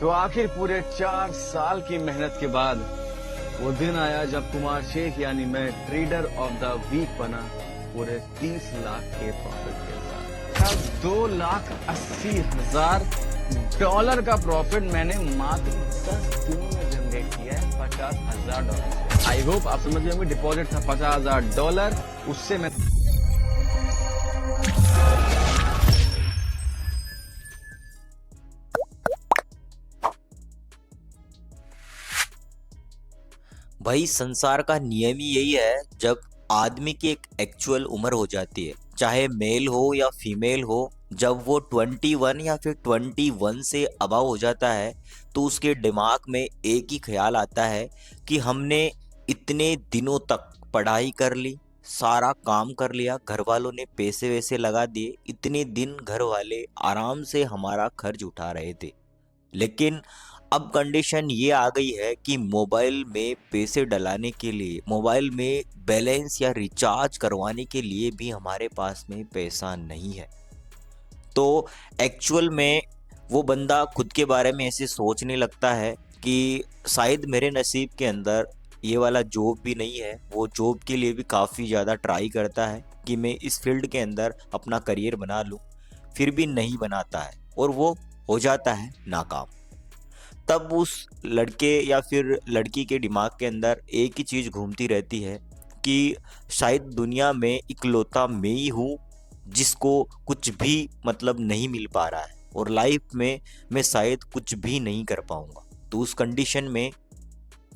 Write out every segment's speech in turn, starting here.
तो आखिर पूरे 4 साल की मेहनत के बाद वो दिन आया जब कुमार शेख यानी मैं ट्रेडर ऑफ द वीक बना, पूरे 30 लाख के प्रॉफिट के साथ। अब $2,80,000 का प्रॉफिट मैंने मात्र 10 दिनों में जनरेट किया है $50,000। आई होप आप समझ गए होंगे। डिपॉजिट था $50,000, उससे मैं भाई संसार का नियम ही यही है, जब आदमी की एक एक्चुअल उम्र हो जाती है, चाहे मेल हो या फीमेल हो, जब वो 21 या फिर 21 से अबव हो जाता है तो उसके दिमाग में एक ही ख्याल आता है कि हमने इतने दिनों तक पढ़ाई कर ली, सारा काम कर लिया, घर वालों ने पैसे वैसे लगा दिए, इतने दिन घर वाले आराम से हमारा खर्च उठा रहे थे, लेकिन अब कंडीशन ये आ गई है कि मोबाइल में पैसे डलाने के लिए, मोबाइल में बैलेंस या रिचार्ज करवाने के लिए भी हमारे पास में पैसा नहीं है। तो एक्चुअल में वो बंदा खुद के बारे में ऐसे सोचने लगता है कि शायद मेरे नसीब के अंदर ये वाला जॉब भी नहीं है। वो जॉब के लिए भी काफ़ी ज़्यादा ट्राई करता है कि मैं इस फील्ड के अंदर अपना करियर बना लूँ, फिर भी नहीं बनाता है और वो हो जाता है नाकाम। तब उस लड़के या फिर लड़की के दिमाग के अंदर एक ही चीज़ घूमती रहती है कि शायद दुनिया में इकलौता मैं ही हूँ जिसको कुछ भी मतलब नहीं मिल पा रहा है और लाइफ में मैं शायद कुछ भी नहीं कर पाऊँगा। तो उस कंडीशन में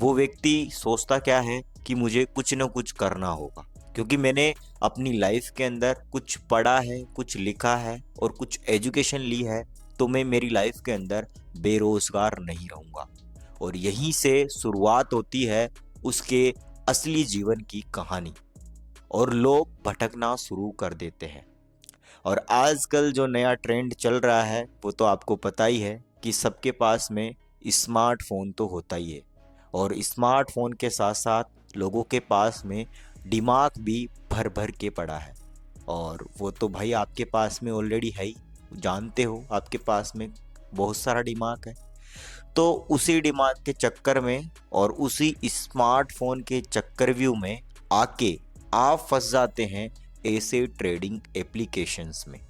वो व्यक्ति सोचता क्या है कि मुझे कुछ न कुछ करना होगा, क्योंकि मैंने अपनी लाइफ के अंदर कुछ पढ़ा है, कुछ लिखा है और कुछ एजुकेशन ली है, तो मैं मेरी लाइफ के अंदर बेरोजगार नहीं रहूँगा। और यहीं से शुरुआत होती है उसके असली जीवन की कहानी और लोग भटकना शुरू कर देते हैं। और आजकल जो नया ट्रेंड चल रहा है वो तो आपको पता ही है कि सबके पास में स्मार्टफोन तो होता ही है, और स्मार्टफोन के साथ साथ लोगों के पास में दिमाग भी भर भर के पड़ा है। और वो तो भाई आपके पास में ऑलरेडी है ही, जानते हो आपके पास में बहुत सारा दिमाग है। तो उसी दिमाग के चक्कर में और उसी स्मार्टफोन के चक्रव्यूह में आके आप फंस जाते हैं ऐसे ट्रेडिंग एप्लीकेशंस में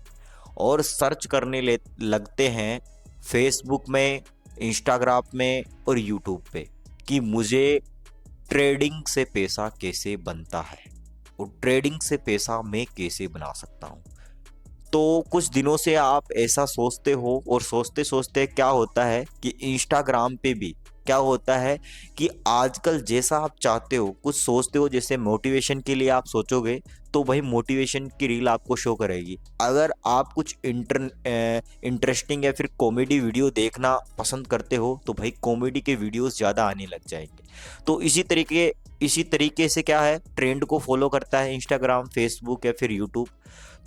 और सर्च करने लगते हैं फेसबुक में, इंस्टाग्राम में और यूट्यूब पे कि मुझे ट्रेडिंग से पैसा कैसे बनता है और ट्रेडिंग से पैसा मैं कैसे बना सकता हूँ। तो कुछ दिनों से आप ऐसा सोचते हो और सोचते सोचते क्या होता है कि इंस्टाग्राम पे भी क्या होता है कि आजकल जैसा आप चाहते हो, कुछ सोचते हो, जैसे मोटिवेशन के लिए आप सोचोगे तो भाई मोटिवेशन की रील आपको शो करेगी। अगर आप कुछ इंटरेस्टिंग या फिर कॉमेडी वीडियो देखना पसंद करते हो तो भाई कॉमेडी के वीडियोस ज़्यादा आने लग जाएंगे। तो इसी तरीके से क्या है, ट्रेंड को फॉलो करता है इंस्टाग्राम, फेसबुक या फिर यूट्यूब।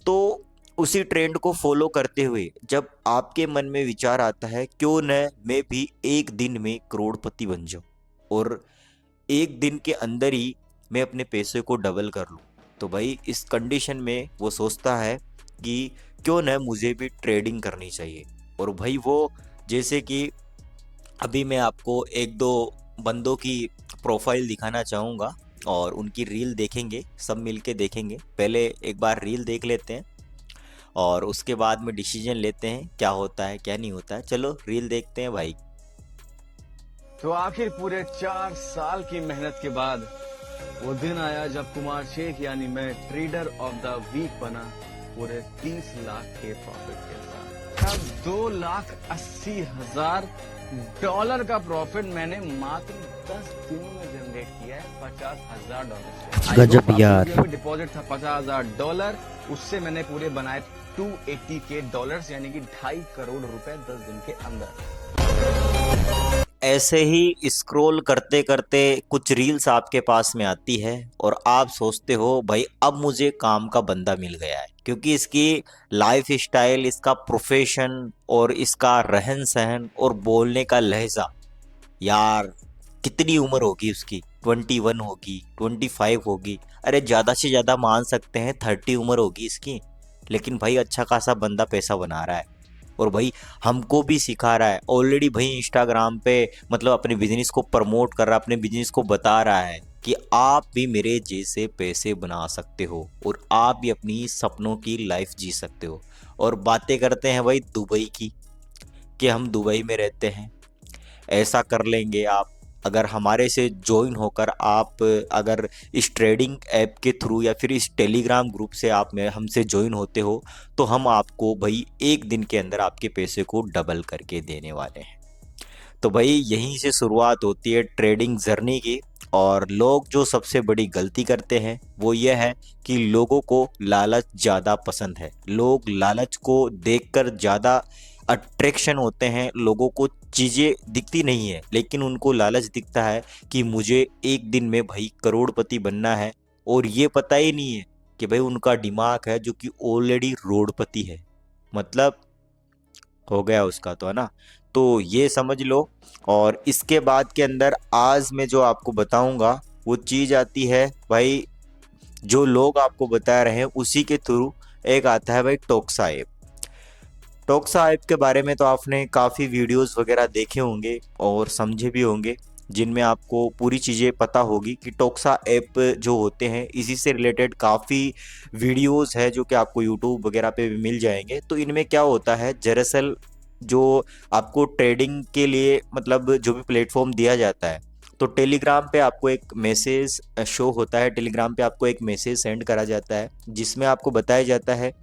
तो उसी ट्रेंड को फॉलो करते हुए जब आपके मन में विचार आता है क्यों न मैं भी एक दिन में करोड़पति बन जाऊं और एक दिन के अंदर ही मैं अपने पैसे को डबल कर लूं, तो भाई इस कंडीशन में वो सोचता है कि क्यों न मुझे भी ट्रेडिंग करनी चाहिए। और भाई वो, जैसे कि अभी मैं आपको एक दो बंदों की प्रोफाइल दिखाना चाहूँगा और उनकी रील देखेंगे, सब मिलके देखेंगे। पहले एक बार रील देख लेते हैं और उसके बाद में डिसीजन लेते हैं क्या होता है क्या नहीं होता है। चलो रील देखते हैं भाई। तो आखिर पूरे 4 साल की मेहनत के बाद वो दिन आया जब कुमार शेख यानी मैं ट्रेडर ऑफ द वीक बना, पूरे 30 लाख के प्रॉफिट के साथ। अब $2,80,000 का प्रॉफिट मैंने मात्र 10 दिनों में जनरेट किया है $50,000 से। गजब यार। डिपॉजिट था $50,000, उससे मैंने पूरे बनाए $280K यानी कि 2.5 करोड़ रुपए 10 दिन के अंदर। ऐसे ही स्क्रॉल करते करते कुछ रील्स आपके पास में आती है और आप सोचते हो भाई अब मुझे काम का बंदा मिल गया है, क्योंकि इसकी लाइफ स्टाइल, इसका प्रोफेशन और इसका रहन सहन और बोलने का लहजा, यार कितनी उम्र होगी उसकी, 21 होगी, 25 होगी, अरे ज़्यादा से ज़्यादा मान सकते हैं 30 उम्र होगी इसकी, लेकिन भाई अच्छा खासा बंदा पैसा बना रहा है। और भाई हमको भी सिखा रहा है ऑलरेडी। भाई इंस्टाग्राम पे मतलब अपने बिजनेस को प्रमोट कर रहा है, अपने बिजनेस को बता रहा है कि आप भी मेरे जैसे पैसे बना सकते हो और आप भी अपनी सपनों की लाइफ जी सकते हो। और बातें करते हैं भाई दुबई की, कि हम दुबई में रहते हैं, ऐसा कर लेंगे आप अगर हमारे से ज्वाइन होकर आप अगर इस ट्रेडिंग ऐप के थ्रू या फिर इस टेलीग्राम ग्रुप से आप में हमसे ज्वाइन होते हो तो हम आपको भाई एक दिन के अंदर आपके पैसे को डबल करके देने वाले हैं। तो भाई यहीं से शुरुआत होती है ट्रेडिंग जर्नी की। और लोग जो सबसे बड़ी गलती करते हैं वो ये है कि लोगों को लालच ज़्यादा पसंद है। लोग लालच को देखकर ज़्यादा अट्रैक्शन होते हैं, लोगों को चीज़ें दिखती नहीं है लेकिन उनको लालच दिखता है कि मुझे एक दिन में भाई करोड़पति बनना है। और ये पता ही नहीं है कि भाई उनका दिमाग है जो कि ऑलरेडी रोडपति है, मतलब हो गया उसका तो, है ना। तो ये समझ लो। और इसके बाद के अंदर आज मैं जो आपको बताऊंगा वो चीज़ आती है भाई, जो लोग आपको बता रहे हैं उसी के थ्रू एक आता है भाई टोक्सा ऐप। टोक्सा ऐप के बारे में तो आपने काफ़ी वीडियोस वगैरह देखे होंगे और समझे भी होंगे, जिनमें आपको पूरी चीज़ें पता होगी कि टोक्सा ऐप जो होते हैं इसी से रिलेटेड काफ़ी वीडियोस है जो कि आपको यूट्यूब वगैरह पे भी मिल जाएंगे। तो इनमें क्या होता है दरअसल, जो आपको ट्रेडिंग के लिए मतलब जो भी प्लेटफॉर्म दिया जाता है, तो टेलीग्राम पे आपको एक मैसेज शो होता है, टेलीग्राम पे आपको एक मैसेज सेंड करा जाता है जिसमें आपको बताया जाता है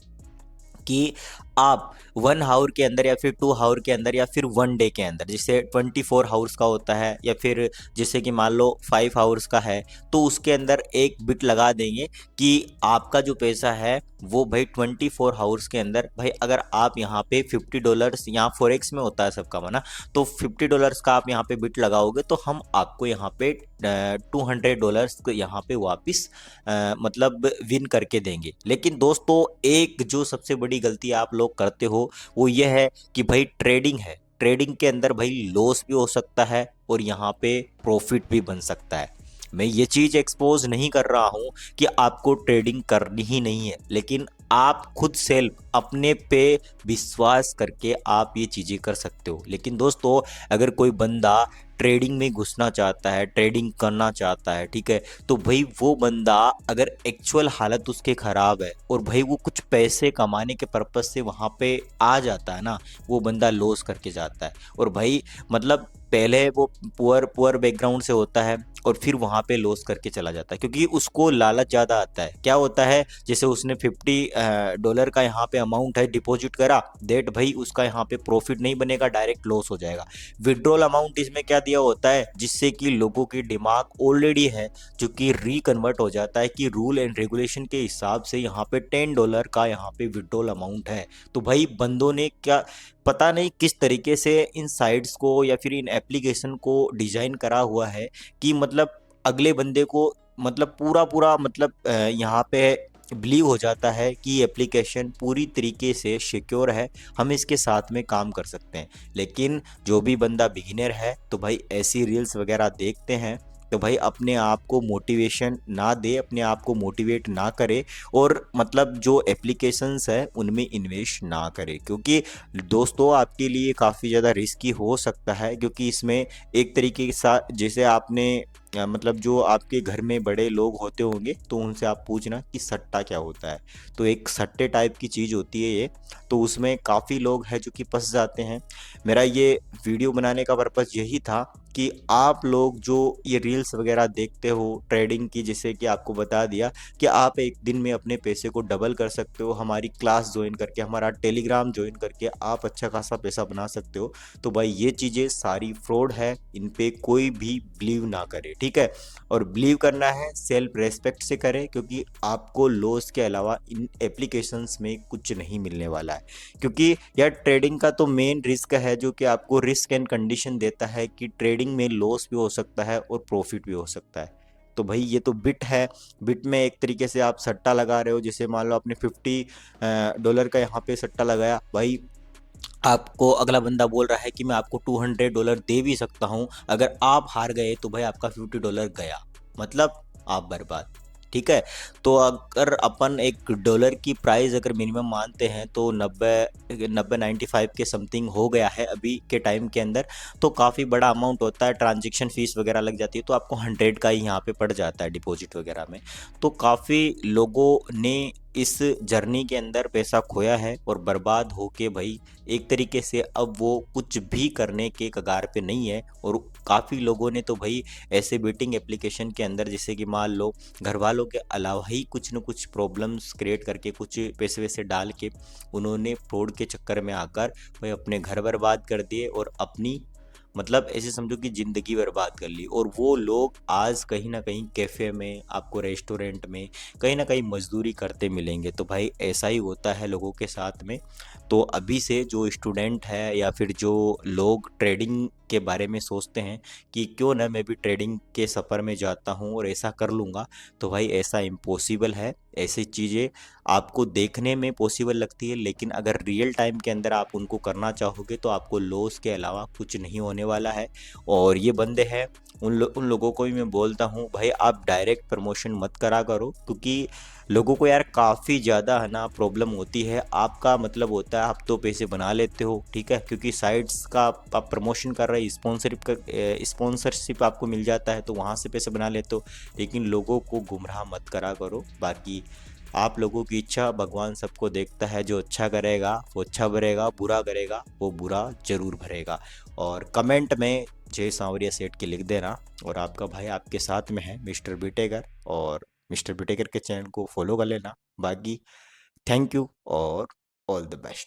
कि आप 1 आवर के अंदर या फिर 2 आवर के अंदर या फिर 1 डे के अंदर, जैसे 24 आवर्स का होता है या फिर जैसे कि मान लो 5 आवर्स का है, तो उसके अंदर एक बिट लगा देंगे कि आपका जो पैसा है वो भाई 24 आवर्स के अंदर भाई अगर आप यहाँ पे $50, यहाँ फॉरेक्स में होता है सबका माना, तो $50 का आप यहाँ पे बिट लगाओगे तो हम आपको यहाँ पे $200 यहाँ पे वापस मतलब विन करके देंगे। लेकिन दोस्तों एक जो सबसे बड़ी गलती आप लोग करते हो वो ये है कि भाई ट्रेडिंग है, ट्रेडिंग के अंदर भाई लॉस भी हो सकता है और यहाँ पे प्रॉफिट भी बन सकता है। मैं ये चीज़ एक्सपोज नहीं कर रहा हूँ कि आपको ट्रेडिंग करनी ही नहीं है, लेकिन आप खुद सेल्फ अपने पे विश्वास करके आप ये चीज़ें कर सकते हो। लेकिन दोस्तों अगर कोई बंदा ट्रेडिंग में घुसना चाहता है, ट्रेडिंग करना चाहता है, ठीक है, तो भाई वो बंदा अगर एक्चुअल हालत उसके ख़राब है और भाई वो कुछ पैसे कमाने के पर्पज़ से वहाँ पे आ जाता है ना, वो बंदा लॉस करके जाता है। और भाई मतलब पहले वो पुअर पुअर बैकग्राउंड से होता है और फिर वहाँ पे लॉस करके चला जाता है क्योंकि उसको लालच ज़्यादा आता है। क्या होता है, जैसे उसने $50 का यहाँ पे अमाउंट है डिपॉजिट करा, देट भाई उसका यहाँ पे प्रॉफिट नहीं बनेगा, डायरेक्ट लॉस हो जाएगा। विड्रॉल अमाउंट इसमें क्या दिया होता है, जिससे कि लोगों की दिमाग ऑलरेडी है जो कि रिकन्वर्ट हो जाता है कि रूल एंड रेगुलेशन के हिसाब से यहाँ पे $10 का यहाँ पे विड्रॉल अमाउंट है। तो भाई बंदों ने क्या पता नहीं किस तरीके से इन साइट्स को या फिर इन एप्लीकेशन को डिज़ाइन करा हुआ है कि मतलब अगले बंदे को मतलब पूरा पूरा मतलब यहाँ पे बिलीव हो जाता है कि एप्लीकेशन पूरी तरीके से सिक्योर है, हम इसके साथ में काम कर सकते हैं। लेकिन जो भी बंदा बिगिनर है तो भाई ऐसी रील्स वगैरह देखते हैं तो भाई अपने आप को मोटिवेशन ना दे, अपने आप को मोटिवेट ना करे और मतलब जो एप्लीकेशंस है उनमें इन्वेस्ट ना करे, क्योंकि दोस्तों आपके लिए काफ़ी ज़्यादा रिस्की हो सकता है। क्योंकि इसमें एक तरीके के साथ जैसे आपने मतलब जो आपके घर में बड़े लोग होते होंगे तो उनसे आप पूछना कि सट्टा क्या होता है, तो एक सट्टे टाइप की चीज़ होती है ये, तो उसमें काफ़ी लोग हैं जो कि फंस जाते हैं। मेरा ये वीडियो बनाने का पर्पज़ यही था कि आप लोग जो ये रील्स वगैरह देखते हो ट्रेडिंग की, जैसे कि आपको बता दिया कि आप एक दिन में अपने पैसे को डबल कर सकते हो, हमारी क्लास ज्वाइन करके, हमारा टेलीग्राम ज्वाइन करके आप अच्छा खासा पैसा बना सकते हो। तो भाई ये चीज़ें सारी फ्रॉड है, इन पे कोई भी बिलीव ना करे, ठीक है। और बिलीव करना है सेल्फ रेस्पेक्ट से करें, क्योंकि आपको लॉस के अलावा इन एप्लीकेशंस में कुछ नहीं मिलने वाला है। क्योंकि यार ट्रेडिंग का तो मेन रिस्क है जो कि आपको रिस्क एंड कंडीशन देता है कि ट्रेडिंग में लॉस भी हो सकता है और प्रॉफिट भी हो सकता है। तो भाई ये तो बिट है, बिट में एक तरीके से आप सट्टा लगा रहे हो। जैसे मान लो आपने $50 का यहाँ पे सट्टा लगाया, भाई आपको अगला बंदा बोल रहा है कि मैं आपको $200 दे भी सकता हूँ, अगर आप हार गए तो भाई आपका $50 गया, मतलब आप बर्बाद, ठीक है। तो अगर अपन $1 की प्राइस अगर मिनिमम मानते हैं तो 95 के समथिंग हो गया है अभी के टाइम के अंदर। तो काफ़ी बड़ा अमाउंट होता है, ट्रांजेक्शन फीस वगैरह लग जाती है, तो आपको 100 का ही यहाँ पे पड़ जाता है डिपॉजिट वगैरह में। तो काफ़ी लोगों ने इस जर्नी के अंदर पैसा खोया है और बर्बाद होके भाई एक तरीके से अब वो कुछ भी करने के कगार पे नहीं है। और काफ़ी लोगों ने तो भाई ऐसे बेटिंग एप्लीकेशन के अंदर, जैसे कि मान लो घर वालों के अलावा ही कुछ न कुछ प्रॉब्लम्स क्रिएट करके कुछ पैसे वैसे डाल के उन्होंने फ्रॉड के चक्कर में आकर भाई अपने घर बर्बाद कर दिए और अपनी मतलब ऐसे समझो कि ज़िंदगी बर्बाद कर ली। और वो लोग आज कहीं ना कहीं कैफ़े में, आपको रेस्टोरेंट में कहीं ना कहीं मजदूरी करते मिलेंगे। तो भाई ऐसा ही होता है लोगों के साथ में। तो अभी से जो स्टूडेंट है या फिर जो लोग ट्रेडिंग के बारे में सोचते हैं कि क्यों ना मैं भी ट्रेडिंग के सफ़र में जाता हूँ और ऐसा कर लूँगा, तो भाई ऐसा इम्पॉसिबल है। ऐसी चीज़ें आपको देखने में पॉसिबल लगती है, लेकिन अगर रियल टाइम के अंदर आप उनको करना चाहोगे तो आपको लॉस के अलावा कुछ नहीं होने वाला है। और ये बंदे हैं, उन लोगों को भी मैं बोलता हूँ भाई आप डायरेक्ट प्रमोशन मत करा करो, क्योंकि लोगों को यार काफ़ी ज़्यादा है ना प्रॉब्लम होती है। आपका मतलब होता है आप तो पैसे बना लेते हो, ठीक है, क्योंकि साइट्स का आप प्रमोशन कर रहे हो, स्पॉन्सरशिप आपको मिल जाता है तो वहाँ से पैसे बना लेते हो। लेकिन लोगों को गुमराह मत करा करो। बाकी आप लोगों की इच्छा, भगवान सबको देखता है, जो अच्छा करेगा वो अच्छा भरेगा, बुरा करेगा वो बुरा जरूर भरेगा। और कमेंट में जय सांवरिया सेठ के लिख देना। और आपका भाई आपके साथ में है मिस्टर बिटेकर, और मिस्टर बिटेकर के चैनल को फॉलो कर लेना। बाकी थैंक यू और ऑल द बेस्ट।